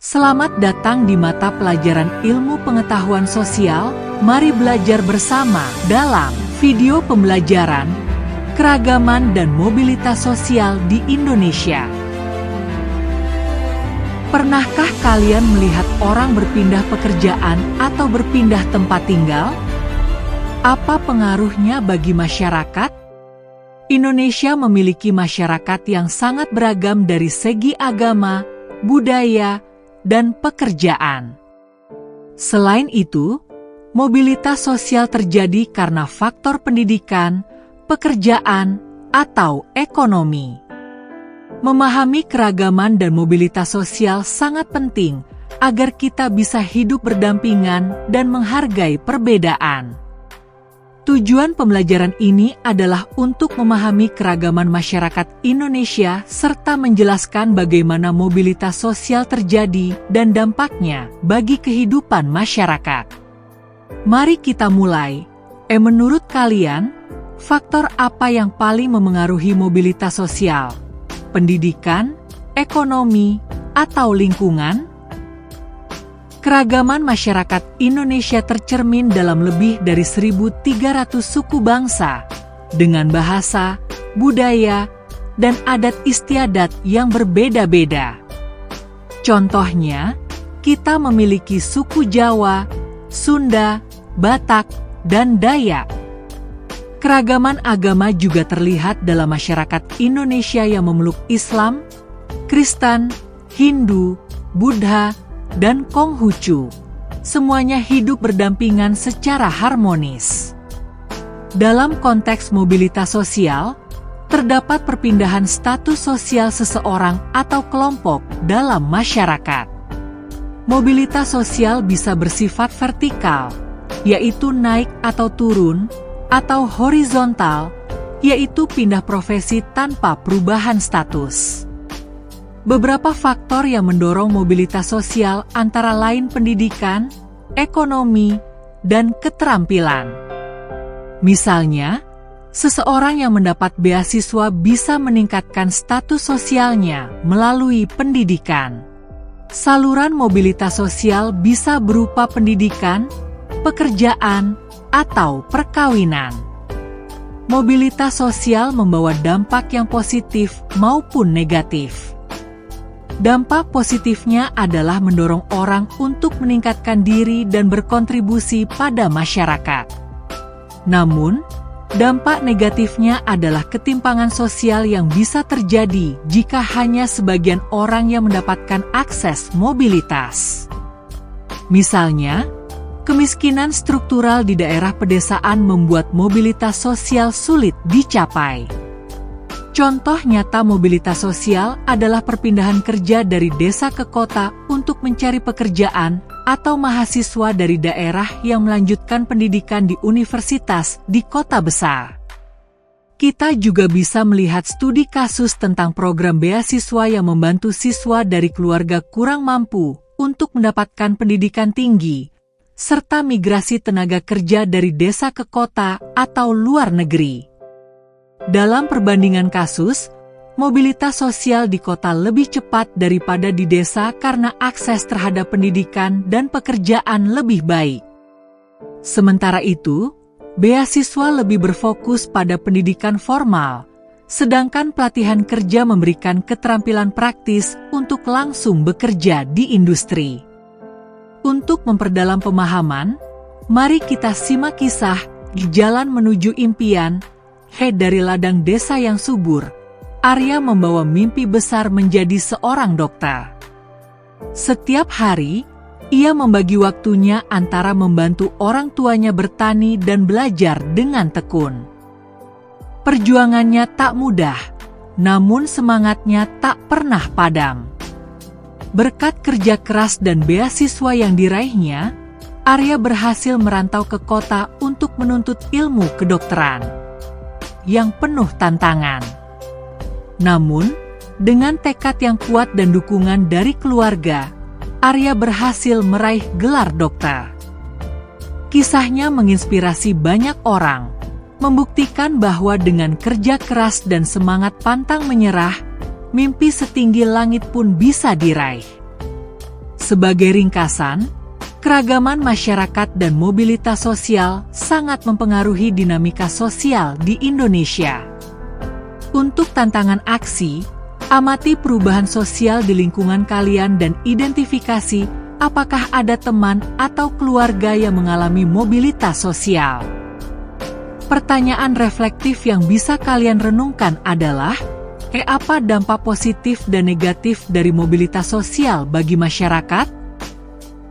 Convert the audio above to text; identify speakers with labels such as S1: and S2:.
S1: Selamat datang di mata pelajaran Ilmu Pengetahuan Sosial. Mari belajar bersama dalam video pembelajaran Keragaman dan Mobilitas Sosial di Indonesia. Pernahkah kalian melihat orang berpindah pekerjaan atau berpindah tempat tinggal? Apa pengaruhnya bagi masyarakat? Indonesia memiliki masyarakat yang sangat beragam dari segi agama, budaya, dan pekerjaan. Selain itu, mobilitas sosial terjadi karena faktor pendidikan, pekerjaan, atau ekonomi. Memahami keragaman dan mobilitas sosial sangat penting agar kita bisa hidup berdampingan dan menghargai perbedaan. Tujuan pembelajaran ini adalah untuk memahami keragaman masyarakat Indonesia serta menjelaskan bagaimana mobilitas sosial terjadi dan dampaknya bagi kehidupan masyarakat. Mari kita mulai. Menurut kalian, faktor apa yang paling memengaruhi mobilitas sosial? Pendidikan, ekonomi, atau lingkungan? Keragaman masyarakat Indonesia tercermin dalam lebih dari 1.300 suku bangsa, dengan bahasa, budaya, dan adat istiadat yang berbeda-beda. Contohnya, kita memiliki suku Jawa, Sunda, Batak, dan Dayak. Keragaman agama juga terlihat dalam masyarakat Indonesia yang memeluk Islam, Kristen, Hindu, Buddha, dan Konghucu. Semuanya hidup berdampingan secara harmonis. Dalam konteks mobilitas sosial, terdapat perpindahan status sosial seseorang atau kelompok dalam masyarakat. Mobilitas sosial bisa bersifat vertikal, yaitu naik atau turun, atau horizontal, yaitu pindah profesi tanpa perubahan status. Beberapa faktor yang mendorong mobilitas sosial antara lain pendidikan, ekonomi, dan keterampilan. Misalnya, seseorang yang mendapat beasiswa bisa meningkatkan status sosialnya melalui pendidikan. Saluran mobilitas sosial bisa berupa pendidikan, pekerjaan, atau perkawinan. Mobilitas sosial membawa dampak yang positif maupun negatif. Dampak positifnya adalah mendorong orang untuk meningkatkan diri dan berkontribusi pada masyarakat. Namun, dampak negatifnya adalah ketimpangan sosial yang bisa terjadi jika hanya sebagian orang yang mendapatkan akses mobilitas. Misalnya, kemiskinan struktural di daerah pedesaan membuat mobilitas sosial sulit dicapai. Contoh nyata mobilitas sosial adalah perpindahan kerja dari desa ke kota untuk mencari pekerjaan atau mahasiswa dari daerah yang melanjutkan pendidikan di universitas di kota besar. Kita juga bisa melihat studi kasus tentang program beasiswa yang membantu siswa dari keluarga kurang mampu untuk mendapatkan pendidikan tinggi, serta migrasi tenaga kerja dari desa ke kota atau luar negeri. Dalam perbandingan kasus, mobilitas sosial di kota lebih cepat daripada di desa karena akses terhadap pendidikan dan pekerjaan lebih baik. Sementara itu, beasiswa lebih berfokus pada pendidikan formal, sedangkan pelatihan kerja memberikan keterampilan praktis untuk langsung bekerja di industri. Untuk memperdalam pemahaman, mari kita simak kisah di Jalan Menuju Impian. Dari ladang desa yang subur, Arya membawa mimpi besar menjadi seorang dokter. Setiap hari, ia membagi waktunya antara membantu orang tuanya bertani dan belajar dengan tekun. Perjuangannya tak mudah, namun semangatnya tak pernah padam. Berkat kerja keras dan beasiswa yang diraihnya, Arya berhasil merantau ke kota untuk menuntut ilmu kedokteran yang penuh tantangan. Namun, dengan tekad yang kuat dan dukungan dari keluarga, Arya berhasil meraih gelar dokter. Kisahnya menginspirasi banyak orang, membuktikan bahwa dengan kerja keras dan semangat pantang menyerah, mimpi setinggi langit pun bisa diraih. Sebagai ringkasan, keragaman masyarakat dan mobilitas sosial sangat mempengaruhi dinamika sosial di Indonesia. Untuk tantangan aksi, amati perubahan sosial di lingkungan kalian dan identifikasi apakah ada teman atau keluarga yang mengalami mobilitas sosial. Pertanyaan reflektif yang bisa kalian renungkan adalah, apa dampak positif dan negatif dari mobilitas sosial bagi masyarakat?